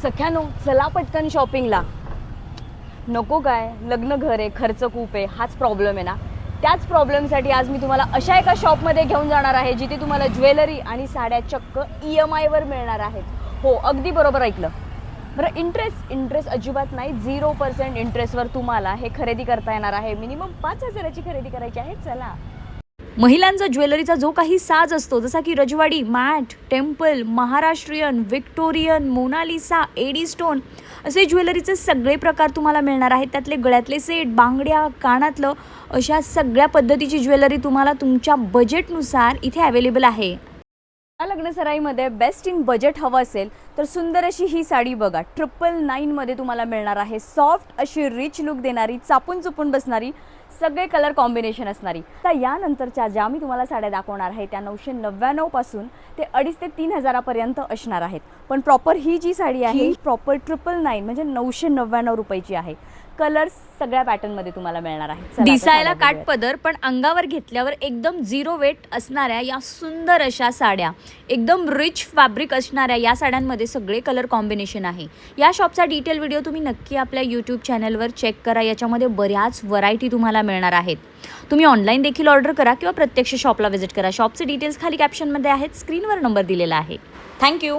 सख्यानो चला पटकन शॉपिंगला. नको काय, लग्न घर आहे, खर्च खूप आहे, हाच प्रॉब्लेम आहे ना. त्याच प्रॉब्लेमसाठी आज मी तुम्हाला अशा एका शॉपमध्ये घेऊन जाणार आहे जिथे तुम्हाला ज्वेलरी आणि साड्या चक्क EMI वर मिळणार आहेत. हो, अगदी बरोबर ऐकलं. बरं, इंटरेस्ट अजिबात नाही. 0% इंटरेस्टवर तुम्हाला हे खरेदी करता येणार आहे. मिनिमम 5,000ची खरेदी करायची आहे. चला. महिलांचा ज्वेलरीचा जो काही साज असतो, जसा की रजवाडी, matte, temple, Maharashtrian, Victorian, Mona Lisa, A D stone असे ज्वेलरीचे सगळे प्रकार तुम्हाला मिळणार आहेत. त्यातले गळ्यातले सेट, बांगड्या, कानातलं अशा सगळ्या पद्धतीची ज्वेलरी तुम्हाला तुमच्या बजेटनुसार इथे अवेलेबल आहे. या लग्नसराईमध्ये बेस्ट इन बजेट हवं असेल तर सुंदर अशी ही साडी बघा. 999मध्ये तुम्हाला मिळणार आहे. सॉफ्ट अशी रिच लुक देणारी, चापून चुपून बसणारी, सगळे कलर कॉम्बिनेशन असणारी. तर यानंतरच्या ज्या मी तुम्हाला साड्या दाखवणार आहे त्या 999 पासून ते 2,500 ते 3,000पर्यंत असणार आहेत. पण प्रॉपर ही जी साडी आहे प्रॉपर 999 म्हणजे 999 रुपयाची आहे. कलर्स सगळ्या पॅटर्नमध्ये तुम्हाला मिळणार आहे. दिसायला काटपदर पण अंगावर घेतल्यावर एकदम 0 वेट असणाऱ्या या सुंदर अशा साड्या, एकदम रिच फॅब्रिक असणाऱ्या या साड्यांमध्ये सगळे कलर कॉम्बिनेशन आहे. या शॉपचा डिटेल व्हिडिओ तुम्ही नक्की आपल्या यूट्यूब चॅनलवर चेक करा. याच्यामध्ये बऱ्याच व्हरायटी तुम्हाला मिळणार आहेत. तुम्ही ऑनलाईन देखील ऑर्डर करा किंवा प्रत्यक्ष शॉपला व्हिजिट करा. शॉपचे डिटेल्स खाली कॅप्शनमध्ये आहेत. स्क्रीनवर नंबर दिलेला आहे. थँक्यू.